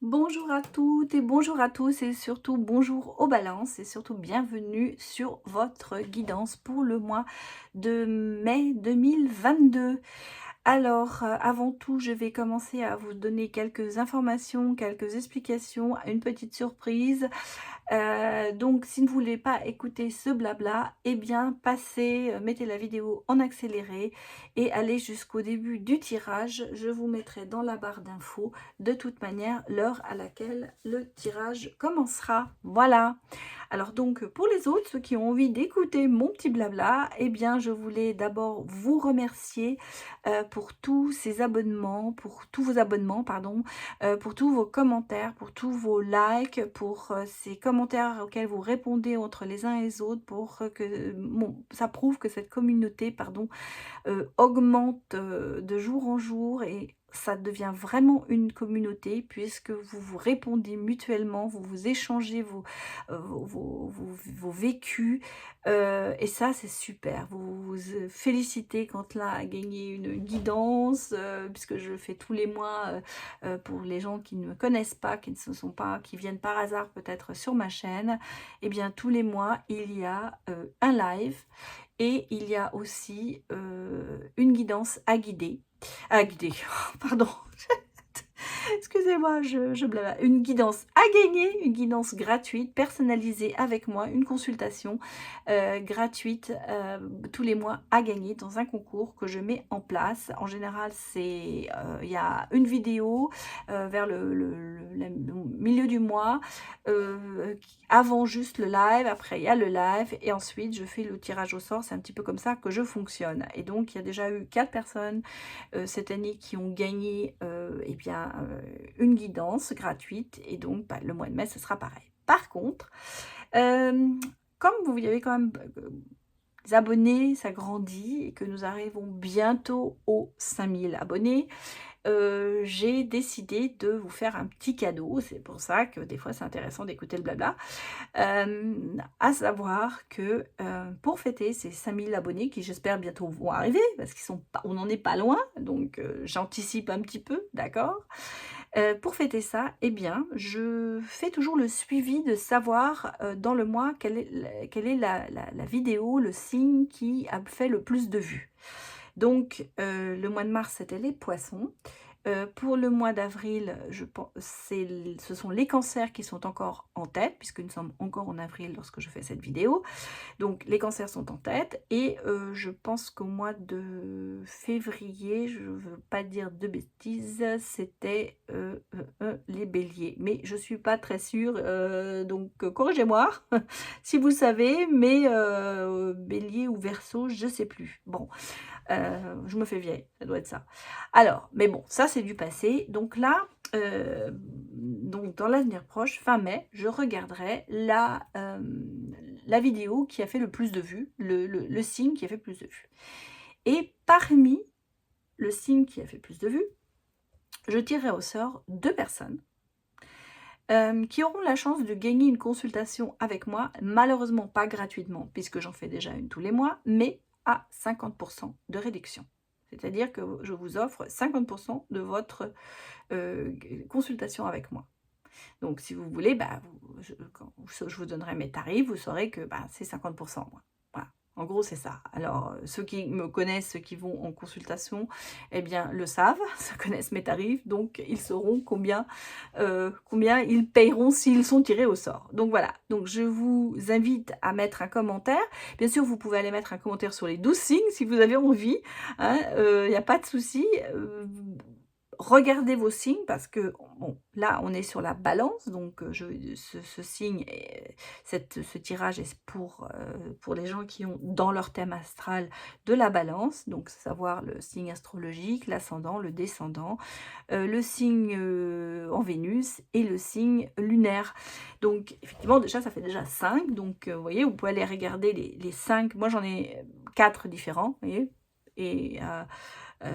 Bonjour à toutes et bonjour à tous et surtout bonjour aux balances et surtout bienvenue sur votre guidance pour le mois de mai 2022. Alors, avant tout, je vais commencer à vous donner quelques informations, quelques explications, une petite surprise. Donc si vous ne voulez pas écouter ce blabla, eh bien passez, mettez la vidéo en accéléré et allez jusqu'au début du tirage. Je vous mettrai dans la barre d'infos de toute manière l'heure à laquelle le tirage commencera. Voilà. Alors donc pour les autres, ceux qui ont envie d'écouter mon petit blabla, eh bien je voulais d'abord vous remercier pour tous ces abonnements, pour tous vos abonnements, pardon, pour tous vos commentaires, pour tous vos likes, pour ces commentaires auxquels vous répondez entre les uns et les autres, pour que ça prouve que cette communauté, pardon, augmente de jour en jour et ça devient vraiment une communauté puisque vous vous répondez mutuellement, vous vous échangez vos vécus et ça c'est super. Vous vous félicitez quand l'un a gagné une guidance puisque je le fais tous les mois pour les gens qui ne me connaissent pas, qui ne se sont pas, qui viennent par hasard peut-être sur ma chaîne. Et bien tous les mois il y a un live et il y a aussi une guidance à guider, pardon, excusez-moi, je blabla. Une guidance à gagner, une guidance gratuite, personnalisée avec moi, une consultation gratuite tous les mois à gagner dans un concours que je mets en place. En général, c'est il y a une vidéo vers le milieu du mois, avant juste le live, après il y a le live et ensuite je fais le tirage au sort. C'est un petit peu comme ça que je fonctionne. Et donc, il y a déjà eu 4 personnes cette année qui ont gagné eh bien, une guidance gratuite et donc bah, le mois de mai ce sera pareil. Par contre, comme vous avez quand même des abonnés, ça grandit et que nous arrivons bientôt aux 5000 abonnés, j'ai décidé de vous faire un petit cadeau. C'est pour ça que des fois c'est intéressant d'écouter le blabla. À savoir que pour fêter ces 5000 abonnés qui j'espère bientôt vont arriver parce qu'ils sont pas, on n'en est pas loin, donc j'anticipe un petit peu, d'accord. Pour fêter ça, eh bien, je fais toujours le suivi de savoir dans le mois quelle est la vidéo, le signe qui a fait le plus de vues. Donc, le mois de mars, c'était les poissons. Pour le mois d'avril, ce sont les cancers qui sont encore en tête, puisque nous sommes encore en avril lorsque je fais cette vidéo. Donc les cancers sont en tête et je pense qu'au mois de février, je ne veux pas dire de bêtises, c'était les béliers. Mais je ne suis pas très sûre, donc corrigez-moi si vous savez, mais bélier ou verseau, je ne sais plus. Bon, je me fais vieille, ça doit être ça. Alors, mais bon, ça c'est du passé. Donc là, donc dans l'avenir proche, fin mai, je regarderai la vidéo qui a fait le plus de vues, le signe qui a fait le plus de vues. Et parmi le signe qui a fait le plus de vues, je tirerai au sort 2 personnes qui auront la chance de gagner une consultation avec moi, malheureusement pas gratuitement, puisque j'en fais déjà une tous les mois, mais à 50% de réduction. C'est-à-dire que je vous offre 50% de votre consultation avec moi. Donc si vous voulez, bah, quand je vous donnerai mes tarifs, vous saurez que bah, c'est 50% moins. Voilà. En gros, c'est ça. Alors, ceux qui me connaissent, ceux qui vont en consultation, eh bien, le savent, ça connaissent mes tarifs, donc ils sauront combien ils payeront s'ils sont tirés au sort. Donc voilà, donc je vous invite à mettre un commentaire. Bien sûr, vous pouvez aller mettre un commentaire sur les 12 signes si vous avez envie, hein, y a pas de souci. Regardez vos signes parce que bon, là on est sur la balance, donc ce signe, ce tirage est pour les gens qui ont dans leur thème astral de la balance, donc savoir le signe astrologique, l'ascendant, le descendant, le signe en Vénus et le signe lunaire. Donc effectivement déjà ça fait déjà 5, donc vous voyez, vous pouvez aller regarder les 5, moi j'en ai 4 différents, vous voyez, et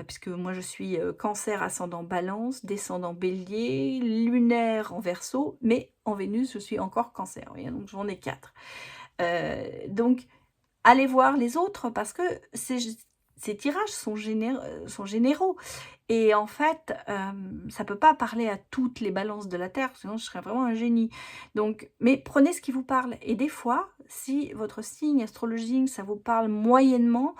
puisque moi je suis cancer, ascendant balance, descendant bélier, lunaire en verseau, mais en Vénus je suis encore cancer, voyez, donc j'en ai 4. Donc allez voir les autres parce que c'est ces tirages sont généraux. Et en fait, ça peut pas parler à toutes les balances de la Terre, sinon je serais vraiment un génie. Donc, mais prenez ce qui vous parle. Et des fois, si votre signe astrologique, ça vous parle moyennement,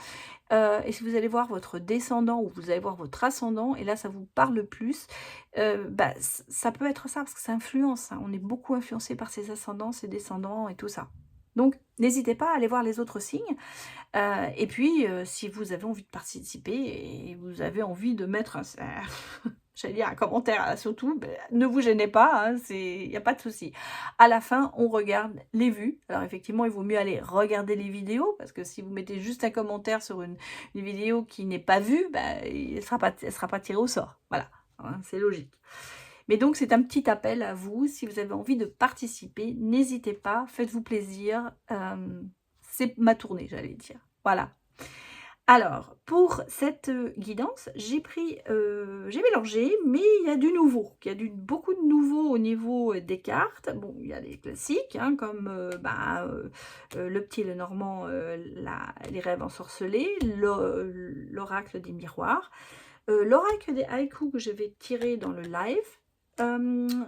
et si vous allez voir votre descendant ou vous allez voir votre ascendant, et là ça vous parle plus, bah, ça peut être ça, parce que ça influence, hein. On est beaucoup influencé par ses ascendants, ses descendants et tout ça. Donc, n'hésitez pas à aller voir les autres signes. Et puis, si vous avez envie de participer et vous avez envie de mettre j'allais dire un commentaire surtout, beh, ne vous gênez pas, hein, il n'y a pas de souci. À la fin, on regarde les vues. Alors effectivement, il vaut mieux aller regarder les vidéos, parce que si vous mettez juste un commentaire sur une vidéo qui n'est pas vue, bah, elle sera pas tirée au sort. Voilà, hein, c'est logique. Mais donc, c'est un petit appel à vous. Si vous avez envie de participer, n'hésitez pas, faites-vous plaisir. C'est ma tournée, j'allais dire. Voilà. Alors, pour cette guidance, j'ai mélangé, mais il y a du nouveau. Il y a beaucoup de nouveau au niveau des cartes. Bon, il y a les classiques, hein, comme le petit et le normand, les rêves ensorcelés, l'oracle des miroirs, l'oracle des haïkus que je vais tirer dans le live,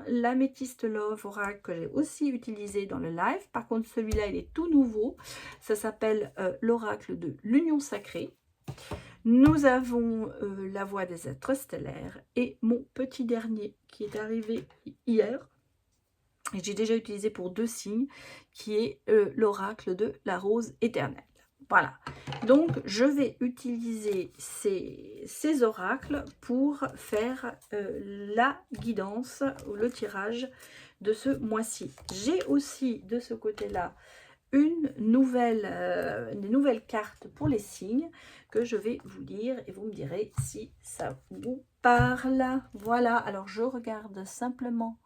l'améthyste love oracle que j'ai aussi utilisé dans le live. Par contre, celui-là, il est tout nouveau. Ça s'appelle l'oracle de l'union sacrée. Nous avons la voix des êtres stellaires et mon petit dernier qui est arrivé hier. Et j'ai déjà utilisé pour 2 signes, qui est l'oracle de la rose éternelle. Voilà, donc je vais utiliser ces oracles pour faire la guidance ou le tirage de ce mois-ci. J'ai aussi de ce côté-là des nouvelles cartes pour les signes que je vais vous lire et vous me direz si ça vous parle. Voilà, alors je regarde simplement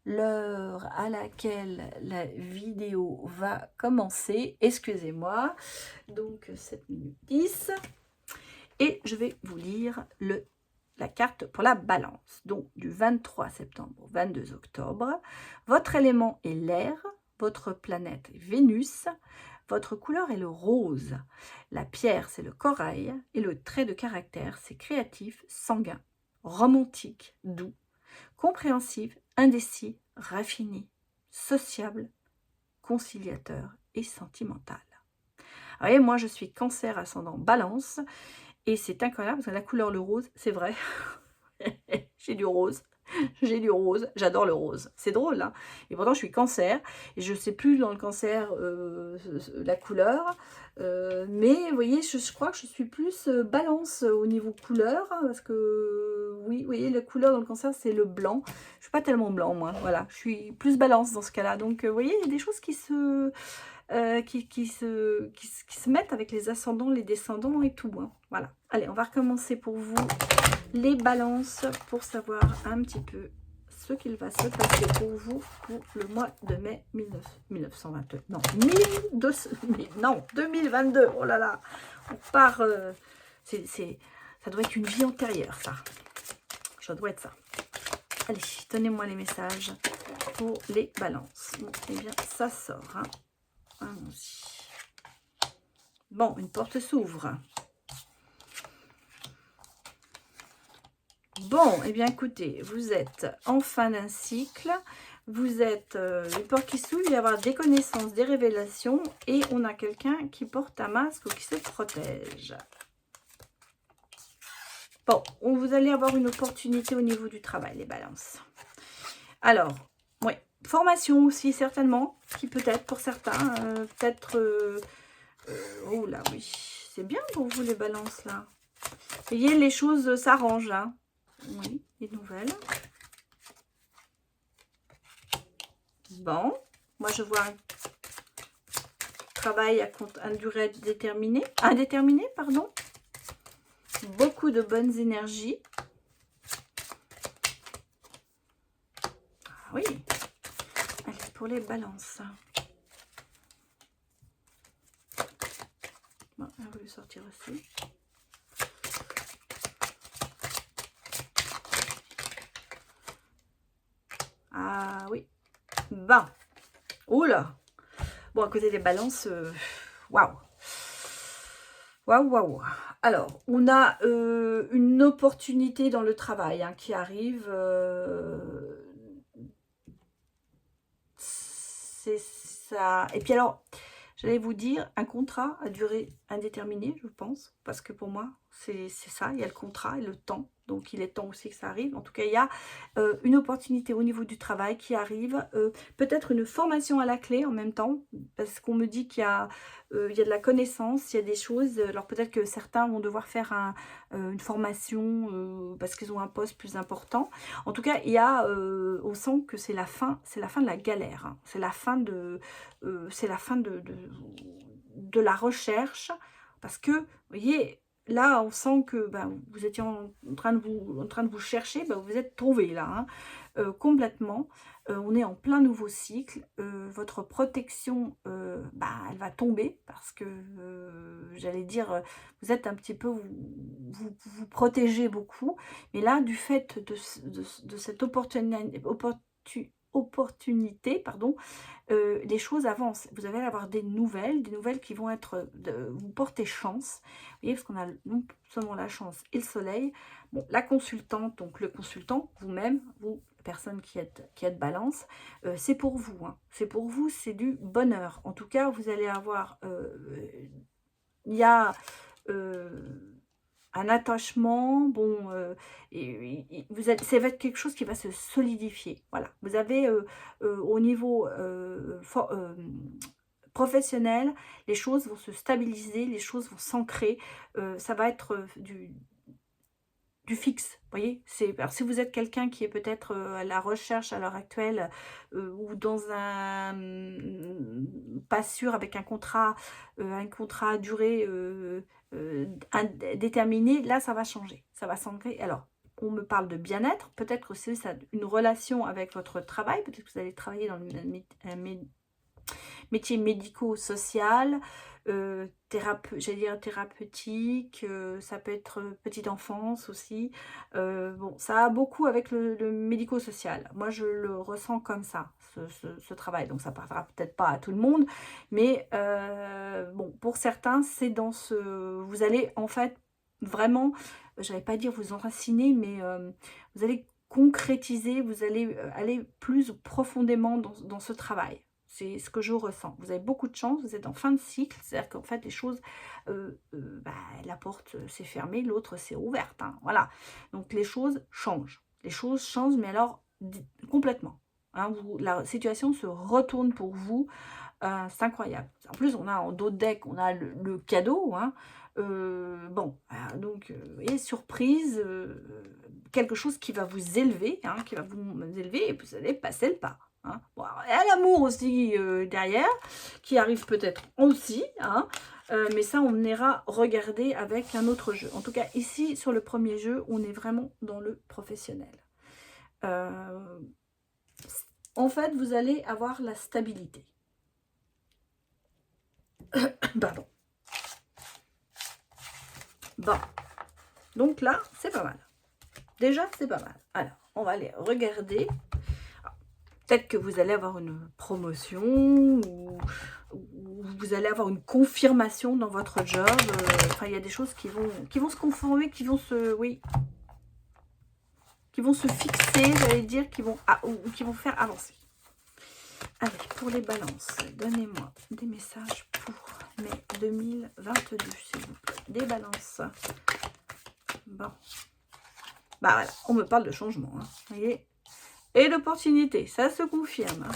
l'heure à laquelle la vidéo va commencer, excusez-moi, donc 7 minutes 10, et je vais vous lire la carte pour la balance, donc du 23 septembre au 22 octobre. Votre élément est l'air, votre planète est Vénus, votre couleur est le rose, la pierre c'est le corail, et le trait de caractère c'est créatif, sanguin, romantique, doux, compréhensif, indécis, raffiné, sociable, conciliateur et sentimental. Vous voyez, moi je suis cancer ascendant balance et c'est incroyable parce que la couleur le rose, c'est vrai, j'ai du rose. J'ai du rose, j'adore le rose. C'est drôle, hein. Et pourtant, je suis cancer. Et je ne sais plus dans le cancer la couleur. Mais vous voyez, je crois que je suis plus balance au niveau couleur. Parce que, oui, vous voyez, la couleur dans le cancer, c'est le blanc. Je ne suis pas tellement blanc, moi. Voilà, je suis plus balance dans ce cas-là. Donc, vous voyez, il y a des choses qui se mettent avec les ascendants, les descendants et tout. Hein. Voilà. Allez, on va recommencer pour vous. Les balances pour savoir un petit peu ce qu'il va se passer pour vous pour le mois de mai 1922. Non, 2022. Oh là là, on part. Ça doit être une vie antérieure, ça. Ça doit être ça. Allez, donnez-moi les messages pour les balances. Bon, eh bien, ça sort. Hein. Allons-y. Bon, une porte s'ouvre. Bon, eh bien écoutez, vous êtes en fin d'un cycle, vous êtes une porte qui s'ouvre, il va y avoir des connaissances, des révélations, et on a quelqu'un qui porte un masque ou qui se protège. Bon, vous allez avoir une opportunité au niveau du travail, les balances. Alors, oui, formation aussi certainement, qui peut-être pour certains, peut-être... oh là, oui, c'est bien pour vous les balances là. Vous voyez, les choses s'arrangent, hein. Oui, des nouvelles. Bon, moi je vois un travail à durée déterminée, indéterminée, pardon. Beaucoup de bonnes énergies. Ah oui. Allez, pour les balances. Bon, on va le sortir aussi. Ah oui. Bon. Oula. Bon, à côté des balances, waouh. Waouh, waouh. Alors, on a une opportunité dans le travail hein, qui arrive. C'est ça. Et puis alors, j'allais vous dire, un contrat à durée indéterminée, je pense. Parce que pour moi, c'est ça. Il y a le contrat et le temps. Donc, il est temps aussi que ça arrive. En tout cas, il y a une opportunité au niveau du travail qui arrive. Peut-être une formation à la clé en même temps. Parce qu'on me dit qu'il y a de la connaissance, il y a des choses. Alors, peut-être que certains vont devoir faire une formation parce qu'ils ont un poste plus important. En tout cas, il y a, on sent que c'est la fin de la galère. Hein. C'est la fin c'est la fin de la recherche. Parce que, vous voyez, là, on sent que ben, vous étiez en train de vous chercher, ben, vous êtes trouvé là, hein, complètement. On est en plein nouveau cycle. Votre protection, bah, elle va tomber parce que, j'allais dire, vous êtes un petit peu, vous protégez beaucoup. Mais là, du fait de cette opportunité, pardon, les choses avancent. Vous allez avoir des nouvelles qui vont être, vous porter chance. Vous voyez, parce qu'on a non seulement la chance et le soleil. Bon, la consultante, donc le consultant, vous-même, vous, personne qui êtes balance, c'est pour vous. Hein. C'est pour vous, c'est du bonheur. En tout cas, vous allez avoir, il y a un attachement, bon, ça va être quelque chose qui va se solidifier. Voilà, vous avez au niveau professionnel, les choses vont se stabiliser, les choses vont s'ancrer. Ça va être du fixe, vous voyez. Alors, si vous êtes quelqu'un qui est peut-être à la recherche à l'heure actuelle ou dans pas sûr avec un contrat à durée déterminée, là ça va changer, ça va s'ancrer. Alors, on me parle de bien-être, peut-être aussi ça une relation avec votre travail, peut-être que vous allez travailler dans un métier médico-social, j'allais dire thérapeutique, ça peut être petite enfance aussi. Bon, ça a beaucoup avec le médico-social. Moi, je le ressens comme ça, ce travail. Donc, ça ne parlera peut-être pas à tout le monde, mais bon, pour certains, c'est dans ce... Vous allez en fait vraiment, je n'allais pas dire vous enraciner, mais vous allez concrétiser, vous allez aller plus profondément dans ce travail. C'est ce que je ressens. Vous avez beaucoup de chance, vous êtes en fin de cycle, c'est-à-dire qu'en fait, les choses, bah, la porte s'est fermée, l'autre s'est ouverte. Hein, voilà. Donc, les choses changent. Les choses changent, mais alors complètement. Hein, la situation se retourne pour vous. C'est incroyable. En plus, on a en dos de deck, on a le cadeau. Hein, bon, donc, et surprise, quelque chose qui va vous élever, hein, qui va vous élever, et vous allez passer le pas. Hein. Bon, il y a l'amour aussi derrière, qui arrive peut-être aussi, hein, mais ça, on ira regarder avec un autre jeu. En tout cas, ici, sur le premier jeu, on est vraiment dans le professionnel. En fait, vous allez avoir la stabilité. Pardon. Bon. Donc là, c'est pas mal. Déjà, c'est pas mal. Alors, on va aller regarder. Peut-être que vous allez avoir une promotion ou vous allez avoir une confirmation dans votre job. Enfin, il y a des choses qui vont se conformer, qui vont se fixer, j'allais dire, qui vont faire avancer. Allez, pour les balances, donnez-moi des messages pour mai 2022, s'il vous plaît. Des balances. Bon. Bah voilà, on me parle de changement, hein, vous voyez. Et d'opportunités, ça se confirme. Hein.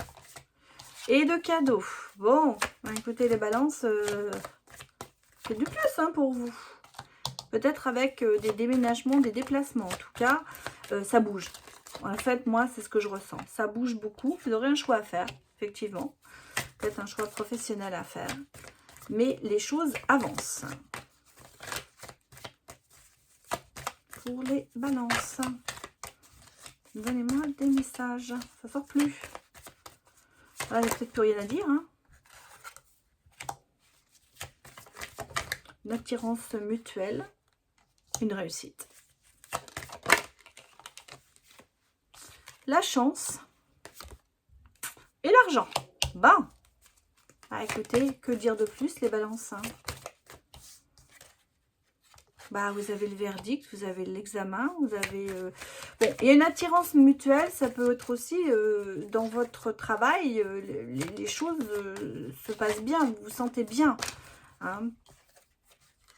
Et de cadeaux. Bon, bah écoutez, les balances, c'est du plus hein, pour vous. Peut-être avec des déménagements, des déplacements. En tout cas, ça bouge. En fait, moi, c'est ce que je ressens. Ça bouge beaucoup. Vous aurez un choix à faire, effectivement. Peut-être un choix professionnel à faire. Mais les choses avancent. Pour les balances. Donnez-moi des messages. Ça sort plus. Là, il n'y a peut-être plus rien à dire. Hein. Une attirance mutuelle. Une réussite. La chance. Et l'argent. Bon. Ah, écoutez, que dire de plus, les balances hein. bah, vous avez le verdict, vous avez l'examen, vous avez... Bon, il y a une attirance mutuelle, ça peut être aussi dans votre travail, les choses se passent bien, vous vous sentez bien. Hein.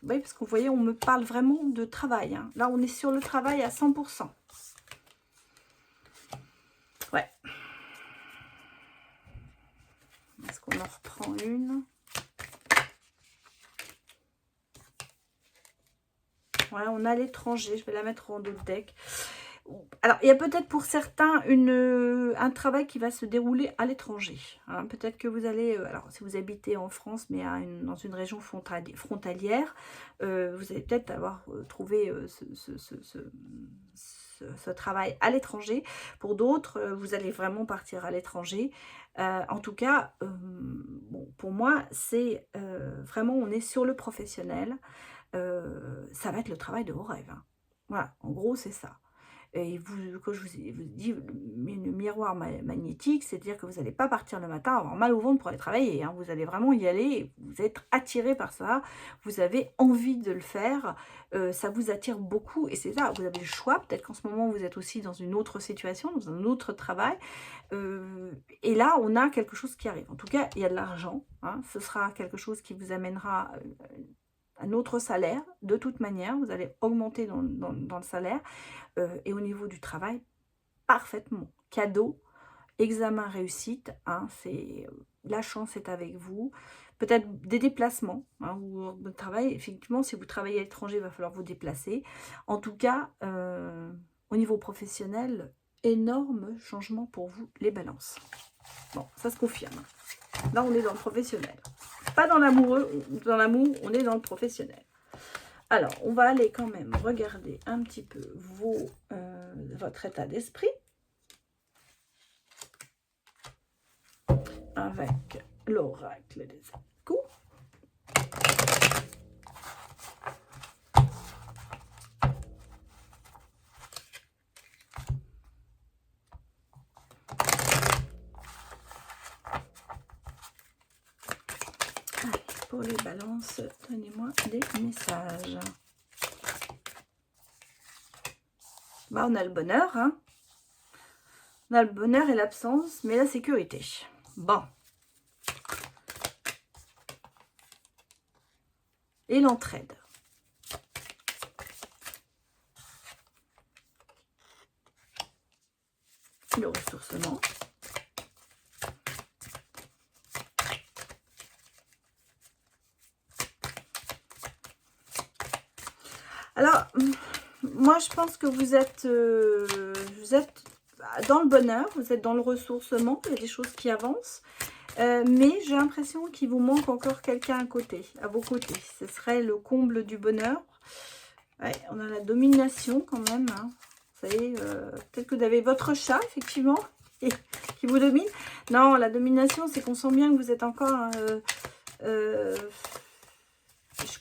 Oui, parce que vous voyez, on me parle vraiment de travail. Hein. Là, on est sur le travail à 100%. Ouais. Est-ce qu'on en reprend une? Ouais, on a l'étranger. Je vais la mettre en dos de deck. Alors, il y a peut-être pour certains un travail qui va se dérouler à l'étranger. Hein. Peut-être que vous allez... alors, si vous habitez en France, mais dans une région frontalière, vous allez peut-être avoir trouvé ce travail à l'étranger. Pour d'autres, vous allez vraiment partir à l'étranger. En tout cas, bon, pour moi, c'est vraiment, on est sur le professionnel. Ça va être le travail de vos rêves. Hein. Voilà, en gros, c'est ça. Et vous, quand je vous dis le miroir magnétique, c'est-à-dire que vous n'allez pas partir le matin avoir mal au ventre pour aller travailler. Hein. Vous allez vraiment y aller, vous êtes attiré par ça, vous avez envie de le faire, ça vous attire beaucoup. Et c'est ça, vous avez le choix. Peut-être qu'en ce moment, vous êtes aussi dans une autre situation, dans un autre travail. Et là, on a quelque chose qui arrive. En tout cas, il y a de l'argent. Hein. Ce sera quelque chose qui vous amènera... un autre salaire, de toute manière, vous allez augmenter dans le salaire, et au niveau du travail, parfaitement. Cadeau, examen réussite, hein, la chance est avec vous. Peut-être des déplacements, hein, ou de travail, effectivement, si vous travaillez à l'étranger, il va falloir vous déplacer. En tout cas, au niveau professionnel, énorme changement pour vous, les balances. Bon, ça se confirme. Là, on est dans le professionnel. Pas dans l'amoureux, dans l'amour, on est dans le professionnel. Alors, on va aller quand même regarder un petit peu votre état d'esprit. Avec l'oracle des coups. Pour les balances, donnez-moi des messages. Bah, on a le bonheur, hein. On a le bonheur et l'absence, mais la sécurité. Bon. Et l'entraide. Le ressourcement. Alors, moi, je pense que vous êtes dans le bonheur, vous êtes dans le ressourcement, il y a des choses qui avancent, mais j'ai l'impression qu'il vous manque encore quelqu'un à vos côtés. Ce serait le comble du bonheur. Ouais, on a la domination quand même. Hein. Vous savez, peut-être que vous avez votre chat, effectivement, qui vous domine. Non, la domination, c'est qu'on sent bien que vous êtes encore... je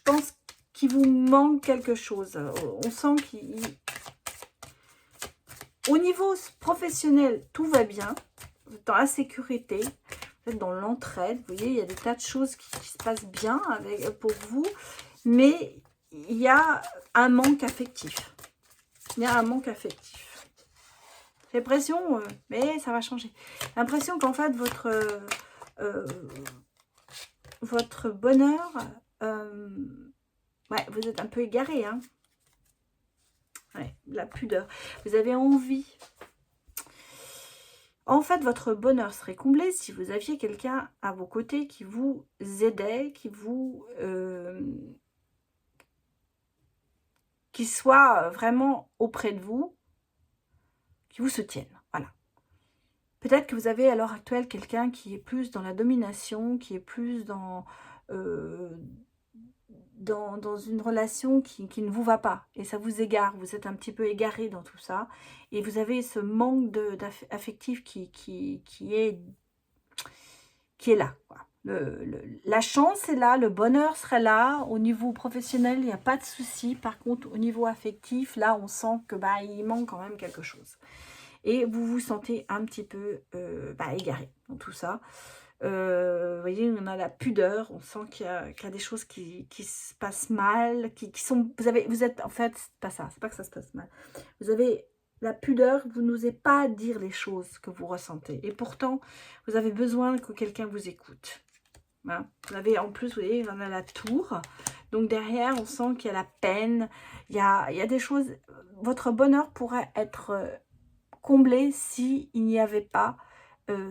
pense qu'il vous manque quelque chose. On sent qu'au niveau professionnel, tout va bien. Vous êtes dans la sécurité, vous êtes dans l'entraide. Vous voyez, il y a des tas de choses qui se passent bien pour vous. Mais il y a un manque affectif. Il y a un manque affectif. J'ai l'impression, mais ça va changer. J'ai l'impression qu'en fait, votre bonheur... ouais, vous êtes un peu égaré, hein. Ouais, la pudeur. Vous avez envie. En fait, votre bonheur serait comblé si vous aviez quelqu'un à vos côtés qui vous aidait, qui soit vraiment auprès de vous, qui vous soutienne. Voilà. Peut-être que vous avez à l'heure actuelle quelqu'un qui est plus dans la domination, qui est plus dans une relation qui ne vous va pas et ça vous égare, vous êtes un petit peu égaré dans tout ça et vous avez ce manque affectif qui est là, quoi. La chance est là, le bonheur serait là, au niveau professionnel il n'y a pas de souci, par contre au niveau affectif là on sent que il manque quand même quelque chose et vous vous sentez un petit peu égaré dans tout ça. Vous voyez, on a la pudeur, on sent qu'il y a des choses qui se passent mal, qui sont... Vous êtes, en fait, c'est pas ça, c'est pas que ça se passe mal. Vous avez la pudeur, vous n'osez pas dire les choses que vous ressentez. Et pourtant, vous avez besoin que quelqu'un vous écoute. Hein. Vous avez, en plus, vous voyez, on a la tour. Donc derrière, on sent qu'il y a la peine, il y a des choses... Votre bonheur pourrait être comblé s'il n'y avait pas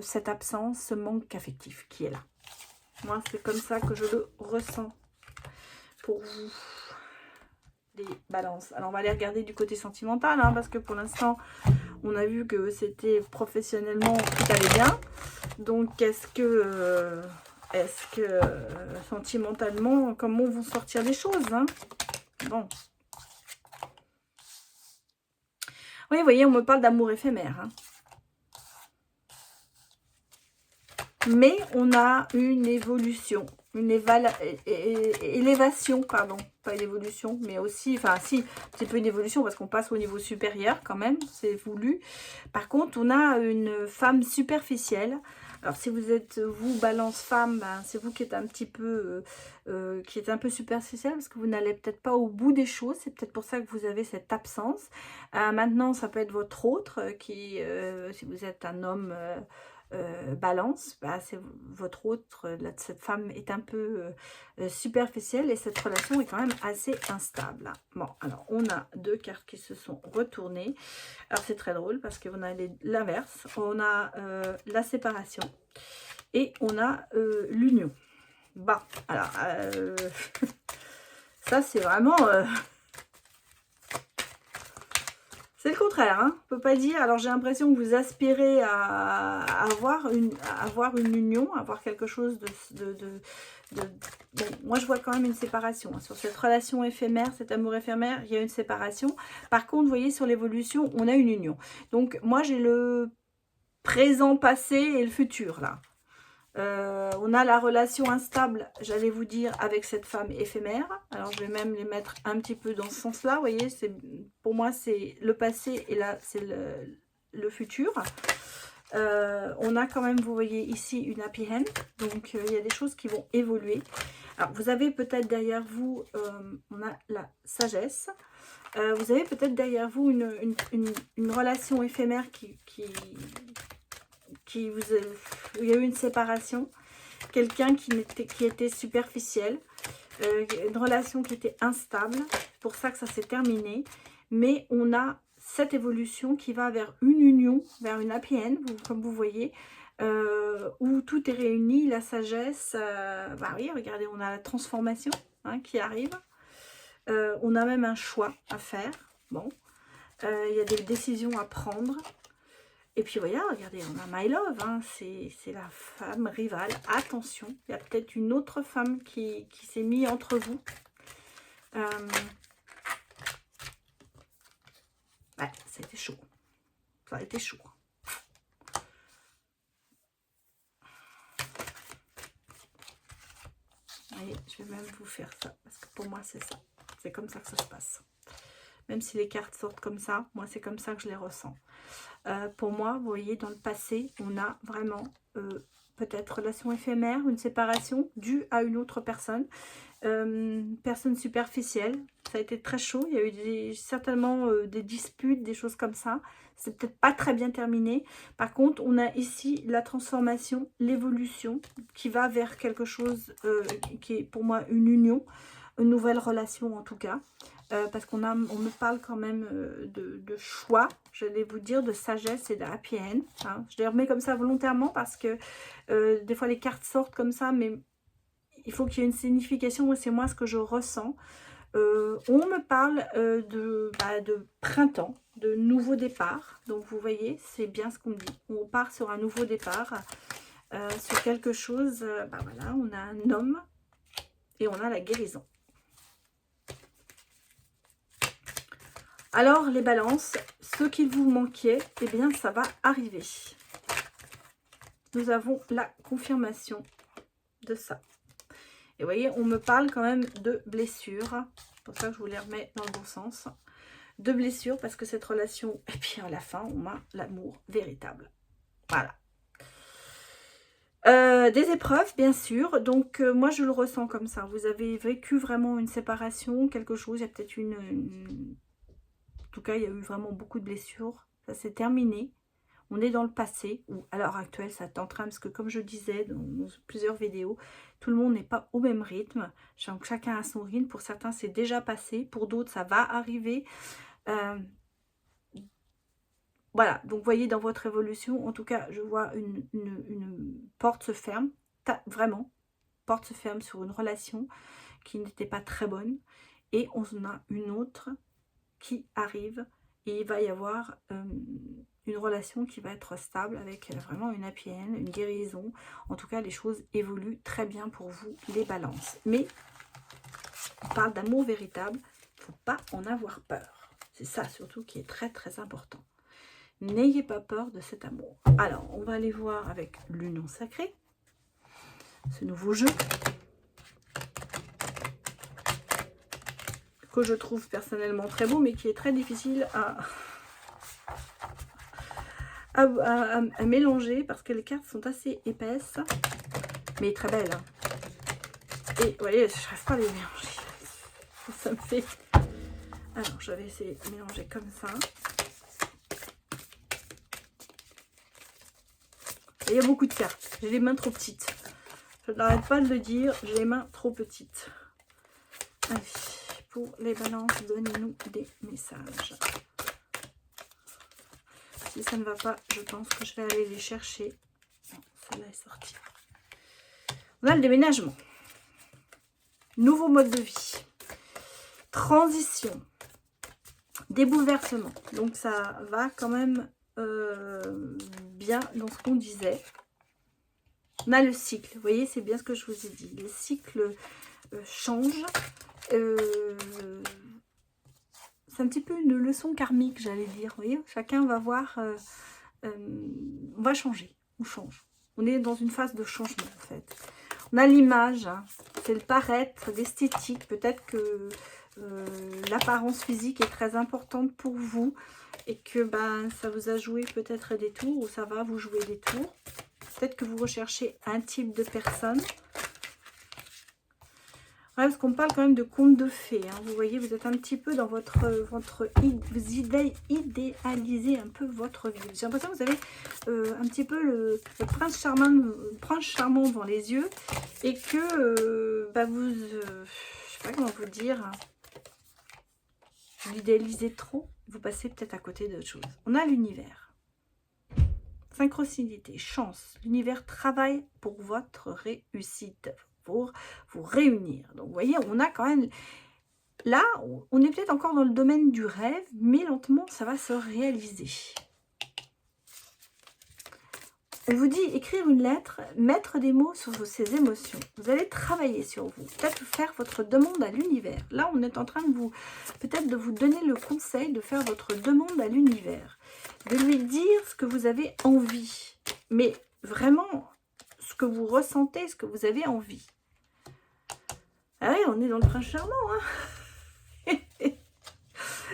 cette absence, ce manque affectif qui est là. Moi, c'est comme ça que je le ressens pour vous, les balances. Alors, on va aller regarder du côté sentimental, hein, parce que pour l'instant, on a vu que c'était professionnellement, tout allait bien. Donc, est-ce que sentimentalement, comment vont sortir les choses, hein? Bon. Oui, vous voyez, on me parle d'amour éphémère, hein. Mais on a une évolution, une élévation, pardon, pas une évolution, mais aussi, enfin si, un petit peu une évolution parce qu'on passe au niveau supérieur quand même, c'est voulu. Par contre, on a une femme superficielle. Alors si vous êtes, vous, balance femme, ben, c'est vous qui êtes un petit peu, qui êtes un peu superficielle parce que vous n'allez peut-être pas au bout des choses. C'est peut-être pour ça que vous avez cette absence. Maintenant, ça peut être votre autre qui, si vous êtes un homme... balance, bah, c'est votre autre, cette femme est un peu superficielle et cette relation est quand même assez instable. Bon, alors on a deux cartes qui se sont retournées. Alors c'est très drôle parce qu'on a l'inverse, on a la séparation et on a l'union. Bah, alors ça c'est vraiment... c'est le contraire, hein, on peut pas dire. Alors j'ai l'impression que vous aspirez à avoir une union, à avoir quelque chose de... Bon, moi je vois quand même une séparation. Hein. Sur cette relation éphémère, cet amour éphémère, il y a une séparation. Par contre, vous voyez, sur l'évolution, on a une union. Donc moi j'ai le présent, passé et le futur là. On a la relation instable, j'allais vous dire, avec cette femme éphémère. Alors, je vais même les mettre un petit peu dans ce sens-là. Vous voyez, pour moi, c'est le passé et là, c'est le futur. On a quand même, vous voyez ici, une happy end. Donc, il y a des choses qui vont évoluer. Alors, vous avez peut-être derrière vous, on a la sagesse. Vous avez peut-être derrière vous une relation éphémère il y a eu une séparation, quelqu'un qui était superficiel, une relation qui était instable, c'est pour ça que ça s'est terminé, mais on a cette évolution qui va vers une union, vers une happy end, comme vous voyez, où tout est réuni, la sagesse, bah oui, regardez, on a la transformation hein, qui arrive, on a même un choix à faire, bon, il y a des décisions à prendre. Et puis voilà, regardez, on a My Love, hein, c'est la femme rivale. Attention, il y a peut-être une autre femme qui s'est mise entre vous. Ouais, ça a été chaud. Ça a été chaud. Allez, je vais même vous faire ça, parce que pour moi c'est ça. C'est comme ça que ça se passe. Même si les cartes sortent comme ça, moi c'est comme ça que je les ressens. Pour moi, vous voyez, dans le passé, on a vraiment peut-être relation éphémère, une séparation due à une autre personne. Personne superficielle, ça a été très chaud, il y a eu certainement des disputes, des choses comme ça. C'est peut-être pas très bien terminé. Par contre, on a ici la transformation, l'évolution qui va vers quelque chose qui est pour moi une union, une nouvelle relation en tout cas. Parce on me parle quand même de choix, j'allais vous dire, de sagesse et de happy end. Hein. Je les remets comme ça volontairement parce que des fois les cartes sortent comme ça, mais il faut qu'il y ait une signification et c'est moi ce que je ressens. On me parle de printemps, de nouveau départ. Donc vous voyez, c'est bien ce qu'on me dit. On part sur un nouveau départ, sur quelque chose. Voilà, on a un homme et on a la guérison. Alors, les balances, ce qu'il vous manquait, eh bien, ça va arriver. Nous avons la confirmation de ça. Et vous voyez, on me parle quand même de blessures. C'est pour ça que je vous les remets dans le bon sens. De blessures, parce que cette relation, et puis à la fin, on a l'amour véritable. Voilà. Des épreuves, bien sûr. Donc, moi, je le ressens comme ça. Vous avez vécu vraiment une séparation, quelque chose. Il y a peut-être en tout cas, il y a eu vraiment beaucoup de blessures. Ça s'est terminé. On est dans le passé, ou à l'heure actuelle, ça est en train, parce que comme je disais dans plusieurs vidéos, tout le monde n'est pas au même rythme. Chacun a son rythme. Pour certains, c'est déjà passé. Pour d'autres, ça va arriver. Euh, voilà, donc vous voyez dans votre évolution, en tout cas, je vois une porte se ferme. Vraiment, porte se ferme sur une relation qui n'était pas très bonne. Et on en a une autre qui arrive. Et il va y avoir une relation qui va être stable avec vraiment une happy end, une guérison. En tout cas, les choses évoluent très bien pour vous, les balances. Mais on parle d'amour véritable, il ne faut pas en avoir peur. C'est ça surtout qui est très très important. N'ayez pas peur de cet amour. Alors, on va aller voir avec l'union sacrée, ce nouveau jeu que je trouve personnellement très beau, mais qui est très difficile à mélanger parce que les cartes sont assez épaisses, mais très belles. Hein. Et vous voyez, je n'arrive pas à les mélanger. Ça me fait... Alors, je vais essayer de mélanger comme ça. Et il y a beaucoup de cartes. J'ai les mains trop petites. Je n'arrête pas de le dire, j'ai les mains trop petites. Allez, pour les balances, donnez-nous des messages. Si ça ne va pas, je pense que je vais aller les chercher. Non, celle-là est sortie. On a le déménagement. Nouveau mode de vie. Transition. Des bouleversements. Donc ça va quand même bien dans ce qu'on disait. On a le cycle. Vous voyez, c'est bien ce que je vous ai dit. Les cycles changent. C'est un petit peu une leçon karmique, j'allais dire. Vous voyez, chacun va voir, on va changer, on change. On est dans une phase de changement, en fait. On a l'image, hein, c'est le paraître, l'esthétique. Peut-être que l'apparence physique est très importante pour vous et que ça vous a joué peut-être des tours ou ça va vous jouer des tours. Peut-être que vous recherchez un type de personne. Ouais, parce qu'on parle quand même de conte de fées. Hein. Vous voyez, vous êtes un petit peu dans vous idéalisez un peu votre vie. J'ai l'impression que vous avez un petit peu le prince charmant devant les yeux et que vous, je sais pas comment vous dire, vous l'idéalisez trop. Vous passez peut-être à côté d'autre chose. On a l'univers. Synchronicité, chance. L'univers travaille pour votre réussite, pour vous réunir. Donc, vous voyez, on a quand même... Là, on est peut-être encore dans le domaine du rêve, mais lentement, ça va se réaliser. On vous dit écrire une lettre, mettre des mots sur ces émotions. Vous allez travailler sur vous, peut-être faire votre demande à l'univers. Là, on est en train de vous, peut-être de vous donner le conseil de faire votre demande à l'univers. De lui dire ce que vous avez envie. Mais vraiment, ce que vous ressentez, ce que vous avez envie. Ah oui, on est dans le prince charmant, hein.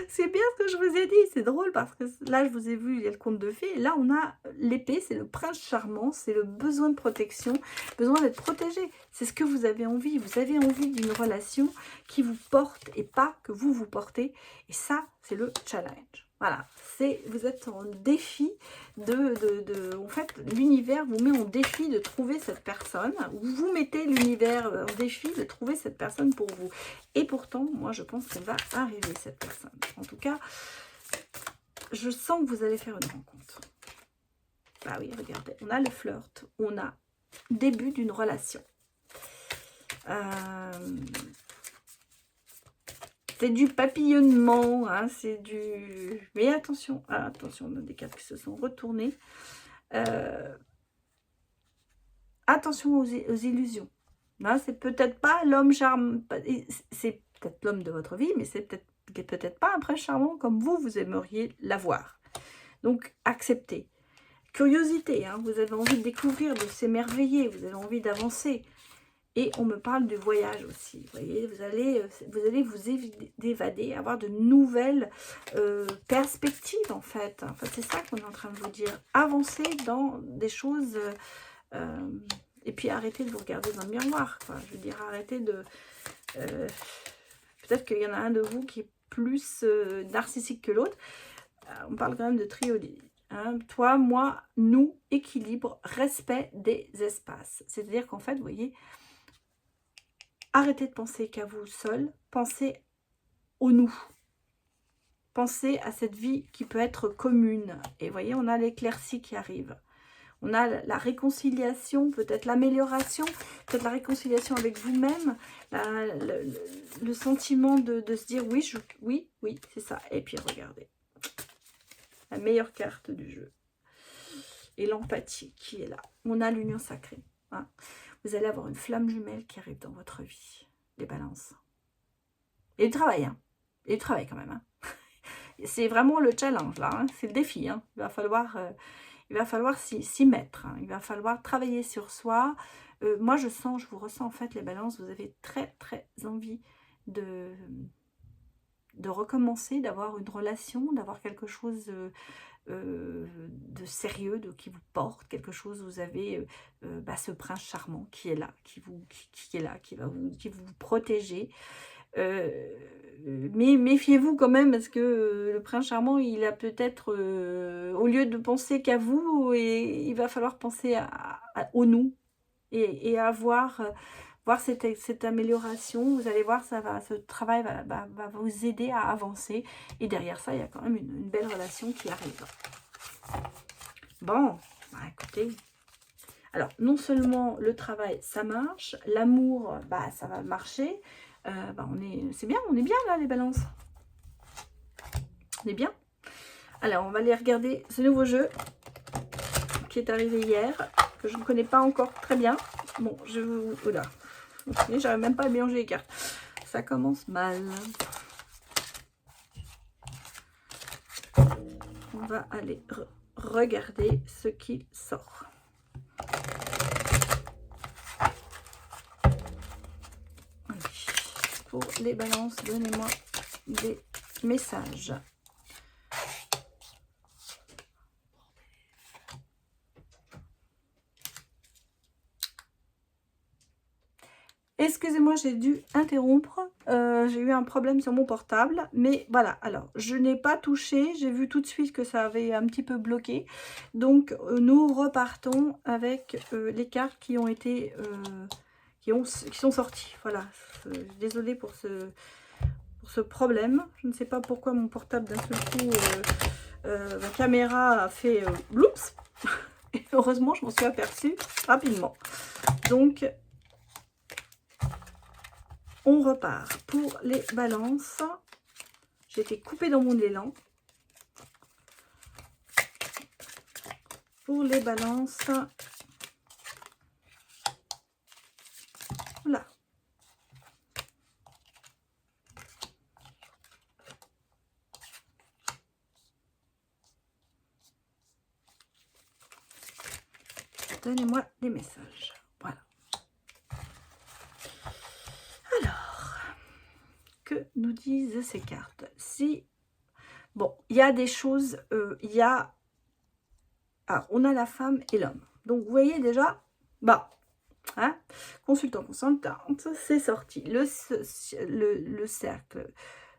C'est bien ce que je vous ai dit, c'est drôle parce que là je vous ai vu, il y a le conte de fées, et là on a l'épée, c'est le prince charmant, c'est le besoin de protection, besoin d'être protégé, c'est ce que vous avez envie d'une relation qui vous porte et pas que vous vous portez, et ça c'est le challenge. Voilà, vous êtes en défi en fait, l'univers vous met en défi de trouver cette personne. Vous mettez l'univers en défi de trouver cette personne pour vous. Et pourtant, moi, je pense qu'elle va arriver, cette personne. En tout cas, je sens que vous allez faire une rencontre. Bah oui, regardez, on a le flirt, on a début d'une relation. C'est du papillonnement, hein, c'est du... Mais attention, attention, on a des cartes qui se sont retournées. Attention aux illusions. Là, c'est peut-être pas l'homme charmant, c'est peut-être l'homme de votre vie, mais c'est peut-être pas un prince charmant comme vous aimeriez l'avoir. Donc, acceptez. Curiosité, hein, vous avez envie de découvrir, de s'émerveiller, vous avez envie d'avancer. Et on me parle de voyage aussi. Vous voyez, vous allez vous évader, avoir de nouvelles perspectives en fait. Enfin, c'est ça qu'on est en train de vous dire. Avancer dans des choses Et puis arrêtez de vous regarder dans le miroir, quoi. Je veux dire, arrêtez de... peut-être qu'il y en a un de vous qui est plus narcissique que l'autre. On parle quand même de trio. Hein, toi, moi, nous, équilibre, respect des espaces. C'est-à-dire qu'en fait, vous voyez, arrêtez de penser qu'à vous seul, pensez au nous. Pensez à cette vie qui peut être commune. Et vous voyez, on a l'éclaircie qui arrive. On a la réconciliation, peut-être l'amélioration, peut-être la réconciliation avec vous-même, le sentiment de se dire oui, oui, c'est ça. Et puis regardez, la meilleure carte du jeu. Et l'empathie qui est là. On a l'union sacrée. Hein. Vous allez avoir une flamme jumelle qui arrive dans votre vie. Les balances. Et le travail, hein. Et le travail quand même. Hein. C'est vraiment le challenge là. Hein. C'est le défi. Hein. Il va falloir s'y mettre. Hein. Il va falloir travailler sur soi. Moi, je vous ressens en fait les balances. Vous avez très envie de recommencer, d'avoir une relation, d'avoir quelque chose de sérieux, qui vous porte, quelque chose. Vous avez ce prince charmant qui est là, qui est là, qui va vous protéger. Mais méfiez-vous quand même, parce que le prince charmant, il a peut-être, au lieu de penser qu'à vous, et il va falloir penser au nous, et à voir cette amélioration. Vous allez voir, ce travail va vous aider à avancer, et derrière ça, il y a quand même une belle relation qui arrive. Bon, écoutez, alors non seulement le travail, ça marche, l'amour, ça va marcher. C'est bien, on est bien là les balances. On est bien. Alors on va aller regarder ce nouveau jeu qui est arrivé hier, que je ne connais pas encore très bien. Bon, je vous... Oula, j'arrive même pas à mélanger les cartes. Ça commence mal. On va aller regarder ce qui sort. Pour les balances, donnez-moi des messages. Excusez-moi, j'ai dû interrompre. J'ai eu un problème sur mon portable. Mais voilà, alors, je n'ai pas touché. J'ai vu tout de suite que ça avait un petit peu bloqué. Donc, nous repartons avec les cartes qui ont été... qui sont sorties. Voilà. Désolée pour ce problème. Je ne sais pas pourquoi mon portable, d'un seul coup, ma caméra a fait oups. Et heureusement, je m'en suis aperçue rapidement. Donc... on repart pour les balances. J'ai été coupée dans mon élan. Pour les balances. Voilà. Donnez-moi les messages. Voilà. Alors, que nous disent ces cartes? Si, bon, il y a des choses, il y a... Alors, on a la femme et l'homme. Donc, vous voyez déjà, hein, consultante, c'est sorti. Le cercle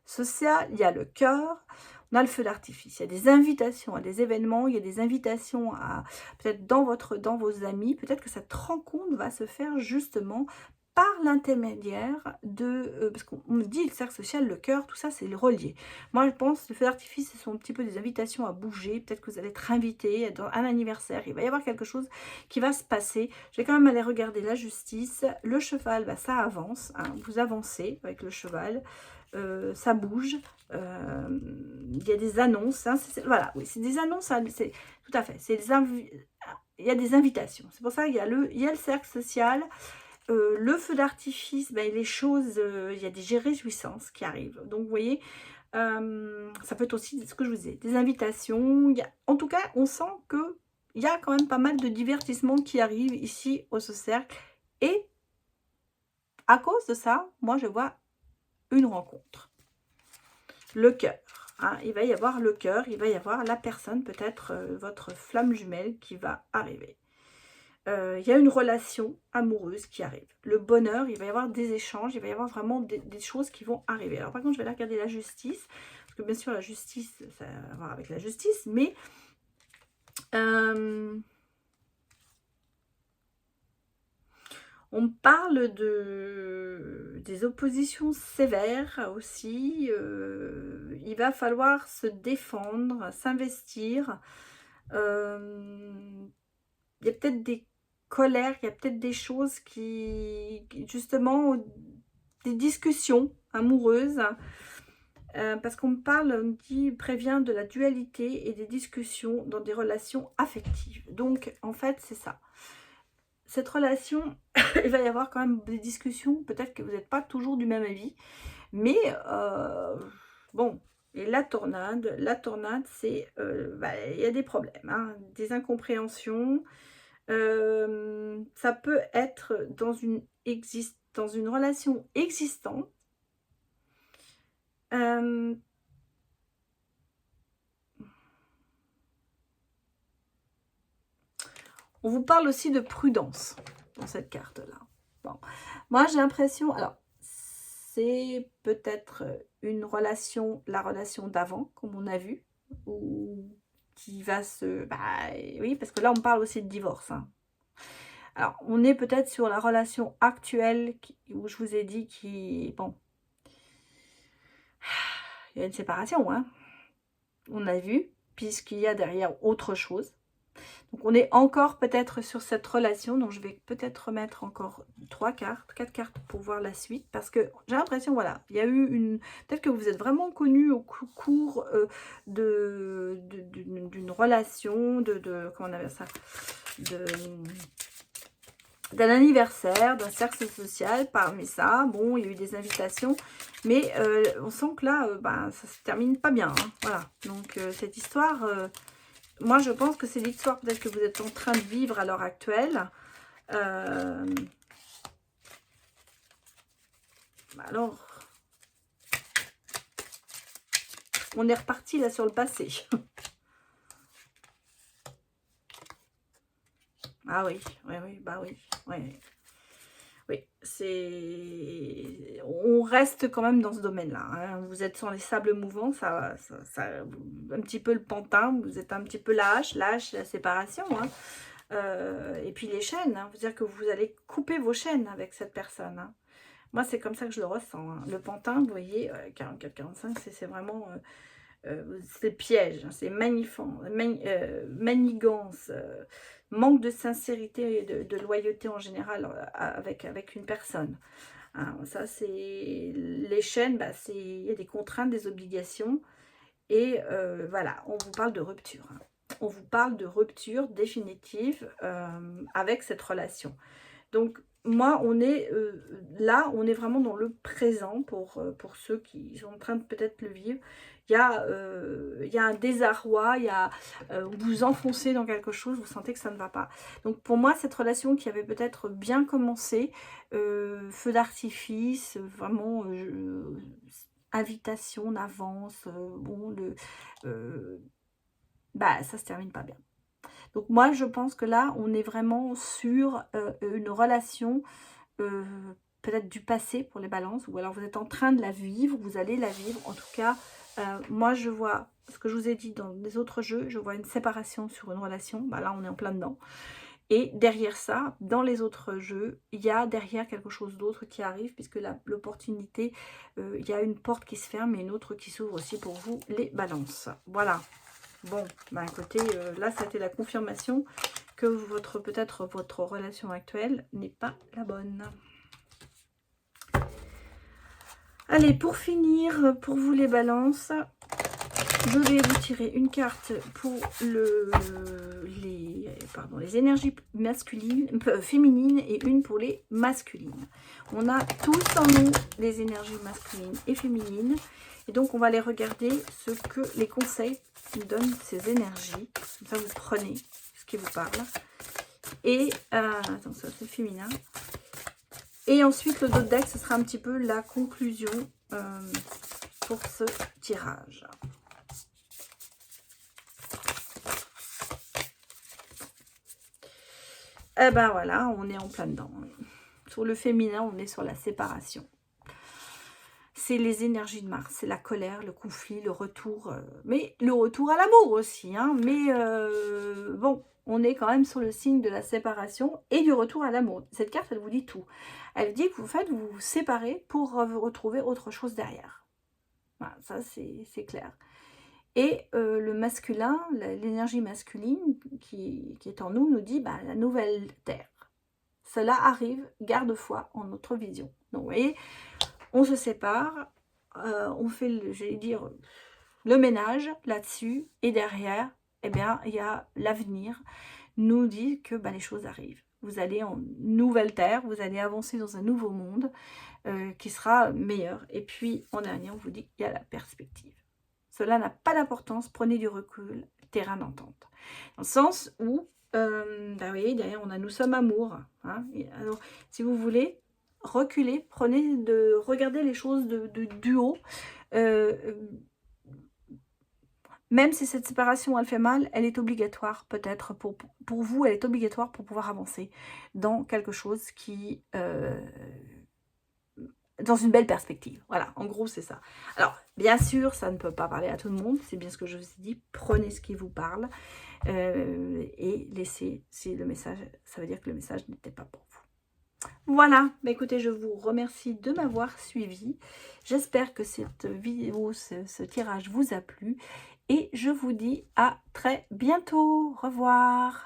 social, il y a le cœur, on a le feu d'artifice. Il y a des invitations à des événements, il y a des invitations à peut-être dans vos amis. Peut-être que cette rencontre va se faire justement par l'intermédiaire de... parce qu'on me dit le cercle social, le cœur, tout ça, c'est le relié. Moi, je pense que le feu d'artifice, ce sont un petit peu des invitations à bouger. Peut-être que vous allez être invité dans un anniversaire. Il va y avoir quelque chose qui va se passer. Je vais quand même aller regarder la justice. Le cheval, ça avance. Hein, vous avancez avec le cheval. Ça bouge. Il y a des annonces. Hein, voilà, oui, c'est des annonces. Hein, tout à fait. Il y a des invitations. C'est pour ça qu'il y a le cercle social. Le feu d'artifice, les choses, il y a des réjouissances qui arrivent. Donc, vous voyez, ça peut être aussi ce que je vous disais, des invitations. En tout cas, on sent qu'il y a quand même pas mal de divertissements qui arrivent ici au cercle. Et à cause de ça, moi, je vois une rencontre. Le cœur. Hein, il va y avoir le cœur, il va y avoir la personne, peut-être votre flamme jumelle qui va arriver. il y a une relation amoureuse qui arrive. Le bonheur, il va y avoir des échanges, il va y avoir vraiment des choses qui vont arriver. Alors par contre, je vais aller regarder la justice, parce que bien sûr, la justice, ça a à voir avec la justice, mais on parle des oppositions sévères aussi. Il va falloir se défendre, s'investir. Il y a peut-être des colères, il y a peut-être des choses justement, des discussions amoureuses. Parce qu'on me parle, on me dit, prévient de la dualité et des discussions dans des relations affectives. Donc, en fait, c'est ça. Cette relation, il va y avoir quand même des discussions. Peut-être que vous n'êtes pas toujours du même avis. Mais, bon, et la tornade, c'est, il y a des problèmes, hein, des incompréhensions. Ça peut être dans une relation existante. On vous parle aussi de prudence dans cette carte-là. Bon. Moi, j'ai l'impression... Alors, c'est peut-être une relation, la relation d'avant, comme on a vu, ou qui va se... oui, parce que là, on parle aussi de divorce. Hein. Alors, on est peut-être sur la relation actuelle, où je vous ai dit bon, il y a une séparation, hein. On a vu, puisqu'il y a derrière autre chose. Donc, on est encore peut-être sur cette relation. Donc, je vais peut-être remettre encore 4 cartes pour voir la suite. Parce que j'ai l'impression, voilà, il y a eu une... Peut-être que vous êtes vraiment connus au cours d'une relation, comment on appelle ça, d'un anniversaire, d'un cercle social. Parmi ça, bon, il y a eu des invitations. Mais on sent que là, ça se termine pas bien. Hein, voilà. Donc, cette histoire... moi, je pense que c'est l'histoire peut-être que vous êtes en train de vivre à l'heure actuelle. Alors, on est reparti là sur le passé. Ah oui, oui, bah oui, oui. Oui, c'est... On reste quand même dans ce domaine-là. Hein. Vous êtes sur les sables mouvants, ça, un petit peu le pantin, vous êtes un petit peu la hache, la séparation. Hein. Et puis les chaînes, hein, vous dire que vous allez couper vos chaînes avec cette personne. Hein. Moi, c'est comme ça que je le ressens. Hein. Le pantin, vous voyez, 44-45, c'est vraiment... c'est piège, hein, c'est manigance, manque de sincérité et de loyauté en général avec une personne. Hein, ça, c'est les chaînes, il y a des contraintes, des obligations. Et voilà, on vous parle de rupture. Hein. On vous parle de rupture définitive avec cette relation. Donc, moi, on est là, on est vraiment dans le présent pour ceux qui sont en train de peut-être le vivre. Il y a un désarroi, vous vous enfoncez dans quelque chose, vous sentez que ça ne va pas. Donc, pour moi, cette relation qui avait peut-être bien commencé, feu d'artifice, vraiment invitation en avance, bon, ça se termine pas bien. Donc moi, je pense que là, on est vraiment sur une relation peut-être du passé pour les balances, ou alors vous êtes en train de la vivre, vous allez la vivre. En tout cas, moi, je vois, ce que je vous ai dit dans les autres jeux, je vois une séparation sur une relation. Là, on est en plein dedans. Et derrière ça, dans les autres jeux, il y a derrière quelque chose d'autre qui arrive, puisque l'opportunité, il y a une porte qui se ferme et une autre qui s'ouvre aussi pour vous, les balances. Voilà. Bon, écoutez, là, c'était la confirmation que peut-être votre relation actuelle n'est pas la bonne. Allez, pour finir, pour vous les balances, je vais vous tirer une carte pour les énergies masculines, féminines, et une pour les masculines. On a tous en nous les énergies masculines et féminines. Et donc, on va les regarder ce que les conseils nous donnent ces énergies. Comme ça, vous prenez ce qui vous parle. Et, attends, ça c'est féminin. Et ensuite, le dos de deck, ce sera un petit peu la conclusion pour ce tirage. Eh ben voilà, on est en plein dedans. Sur le féminin, on est sur la séparation. C'est les énergies de Mars, c'est la colère, le conflit, le retour, mais le retour à l'amour aussi, hein, mais bon, on est quand même sur le signe de la séparation et du retour à l'amour. Cette carte, elle vous dit tout. Elle dit que vous vous séparez pour vous retrouver autre chose derrière. Voilà, ça c'est clair. Et le masculin, l'énergie masculine qui est en nous, nous dit bah, la nouvelle terre. Cela arrive, garde foi en notre vision. Donc vous voyez, on se sépare, on fait, j'allais dire, le ménage là-dessus, et derrière, eh bien, il y a l'avenir, nous dit que bah, les choses arrivent. Vous allez en nouvelle terre, vous allez avancer dans un nouveau monde qui sera meilleur. Et puis, en dernier, on vous dit qu'il y a la perspective. Cela n'a pas d'importance, prenez du recul, terrain d'entente. Dans le sens où, bah, vous voyez, derrière, on a nous sommes amour. Hein, alors, si vous voulez, reculez, regardez les choses du haut. Même si cette séparation, elle fait mal, elle est obligatoire peut-être pour vous, elle est obligatoire pour pouvoir avancer dans quelque chose qui... dans une belle perspective. Voilà, en gros, c'est ça. Alors, bien sûr, ça ne peut pas parler à tout le monde. C'est bien ce que je vous ai dit. Prenez ce qui vous parle et laissez, si le message, ça veut dire que le message n'était pas pour vous. Voilà, bah écoutez, je vous remercie de m'avoir suivi. J'espère que cette vidéo, ce tirage vous a plu. Et je vous dis à très bientôt. Au revoir.